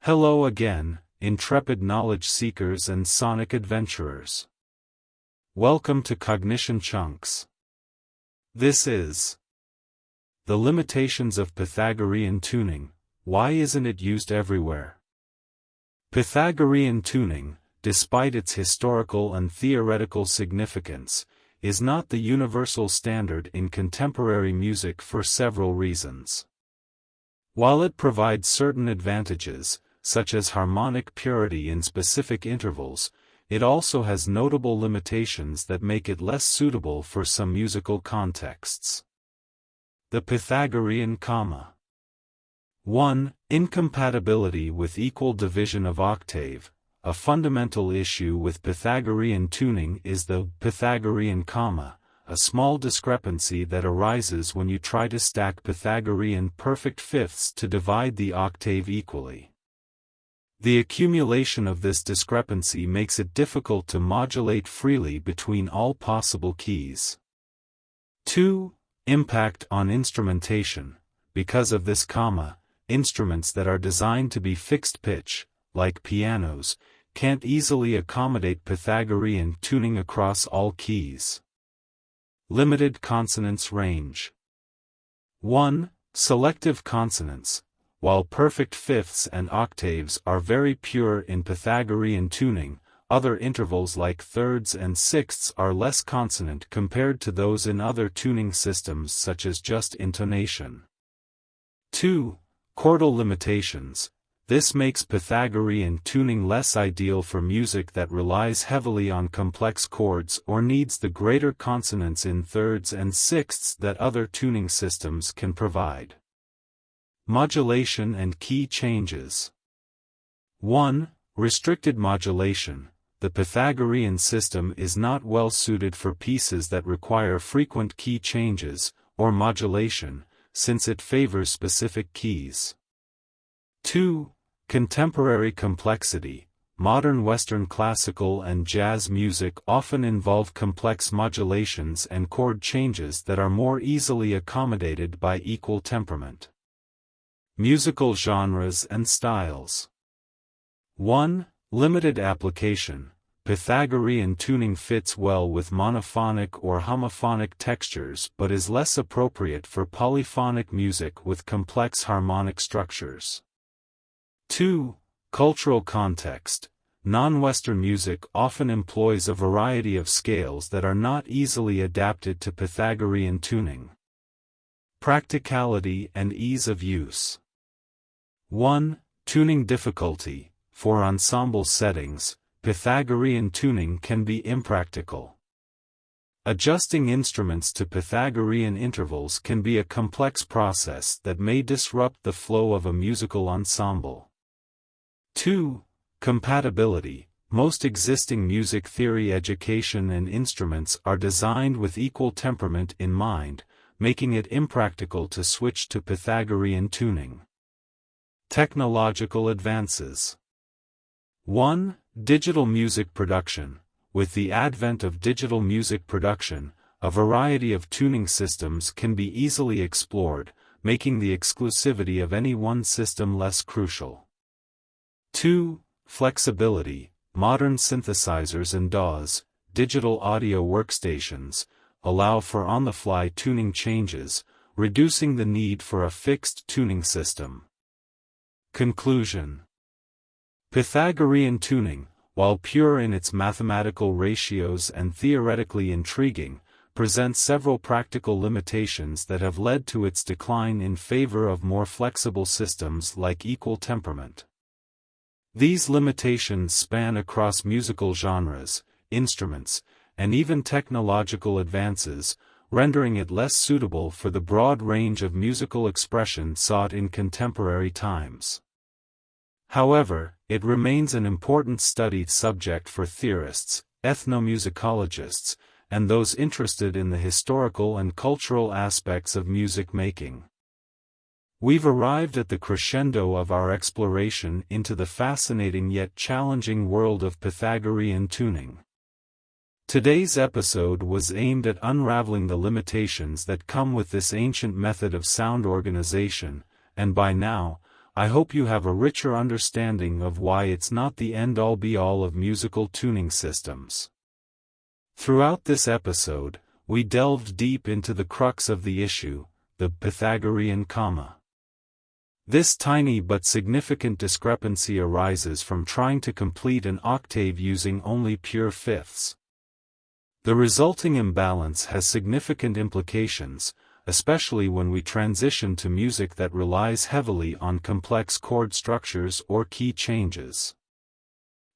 Hello again, intrepid knowledge seekers and sonic adventurers. Welcome to CognitionChunks. This is the limitations of Pythagorean tuning. Why isn't it used everywhere? Pythagorean tuning, despite its historical and theoretical significance, is not the universal standard in contemporary music for several reasons. While it provides certain advantages, such as harmonic purity in specific intervals, it also has notable limitations that make it less suitable for some musical contexts. The Pythagorean comma. 1. Incompatibility with equal division of octave. A fundamental issue with Pythagorean tuning is the Pythagorean comma, a small discrepancy that arises when you try to stack Pythagorean perfect fifths to divide the octave equally. The accumulation of this discrepancy makes it difficult to modulate freely between all possible keys. 2. Impact on instrumentation. Because of this comma, instruments that are designed to be fixed pitch, like pianos, can't easily accommodate Pythagorean tuning across all keys. Limited consonance range. 1. Selective consonants. While perfect fifths and octaves are very pure in Pythagorean tuning, other intervals like thirds and sixths are less consonant compared to those in other tuning systems such as just intonation. 2. Chordal limitations. This makes Pythagorean tuning less ideal for music that relies heavily on complex chords or needs the greater consonance in thirds and sixths that other tuning systems can provide. Modulation and key changes. 1. Restricted modulation. The Pythagorean system is not well suited for pieces that require frequent key changes, or modulation, since it favors specific keys. 2. Contemporary complexity. Modern Western classical and jazz music often involve complex modulations and chord changes that are more easily accommodated by equal temperament. Musical genres and styles. 1. Limited application. Pythagorean tuning fits well with monophonic or homophonic textures but is less appropriate for polyphonic music with complex harmonic structures. 2. Cultural context. Non-Western music often employs a variety of scales that are not easily adapted to Pythagorean tuning. Practicality and ease of use. 1. Tuning difficulty. For ensemble settings, Pythagorean tuning can be impractical. Adjusting instruments to Pythagorean intervals can be a complex process that may disrupt the flow of a musical ensemble. 2. Compatibility. Most existing music theory education and instruments are designed with equal temperament in mind, making it impractical to switch to Pythagorean tuning. Technological advances. 1. Digital music production. With the advent of digital music production, a variety of tuning systems can be easily explored, making the exclusivity of any one system less crucial. 2. Flexibility. Modern synthesizers and DAWs, digital audio workstations, allow for on-the-fly tuning changes, reducing the need for a fixed tuning system. Conclusion. Pythagorean tuning, while pure in its mathematical ratios and theoretically intriguing, presents several practical limitations that have led to its decline in favor of more flexible systems like equal temperament. These limitations span across musical genres, instruments, and even technological advances, rendering it less suitable for the broad range of musical expression sought in contemporary times. However, it remains an important studied subject for theorists, ethnomusicologists, and those interested in the historical and cultural aspects of music making. We've arrived at the crescendo of our exploration into the fascinating yet challenging world of Pythagorean tuning. Today's episode was aimed at unraveling the limitations that come with this ancient method of sound organization, and by now, I hope you have a richer understanding of why it's not the end-all be-all of musical tuning systems. Throughout this episode, we delved deep into the crux of the issue, the Pythagorean comma. This tiny but significant discrepancy arises from trying to complete an octave using only pure fifths. The resulting imbalance has significant implications, especially when we transition to music that relies heavily on complex chord structures or key changes.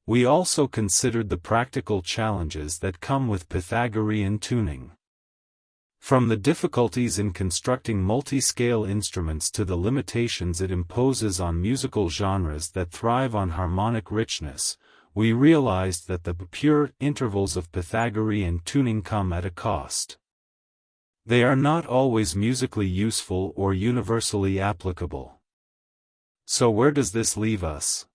We also considered the practical challenges that come with Pythagorean tuning. From the difficulties in constructing multi-scale instruments to the limitations it imposes on musical genres that thrive on harmonic richness, we realized that the pure intervals of Pythagorean tuning come at a cost. They are not always musically useful or universally applicable. So where does this leave us?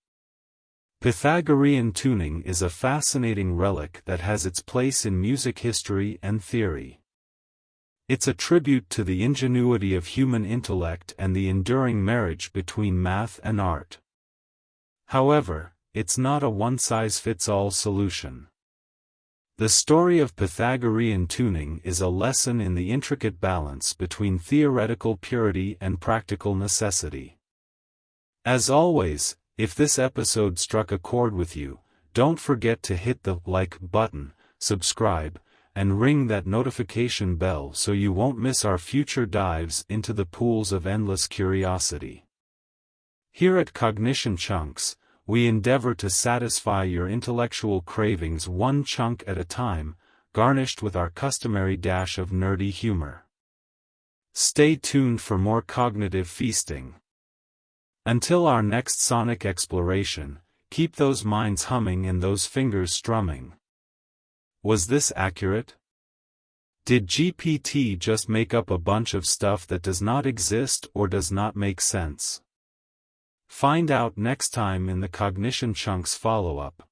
Pythagorean tuning is a fascinating relic that has its place in music history and theory. It's a tribute to the ingenuity of human intellect and the enduring marriage between math and art. However, it's not a one-size-fits-all solution. The story of Pythagorean tuning is a lesson in the intricate balance between theoretical purity and practical necessity. As always, if this episode struck a chord with you, don't forget to hit the like button, subscribe, and ring that notification bell so you won't miss our future dives into the pools of endless curiosity. Here at CognitionChunks, we endeavor to satisfy your intellectual cravings one chunk at a time, garnished with our customary dash of nerdy humor. Stay tuned for more cognitive feasting. Until our next sonic exploration, keep those minds humming and those fingers strumming. Was this accurate? Did GPT just make up a bunch of stuff that does not exist or does not make sense? Find out next time in the CognitionChunks follow-up.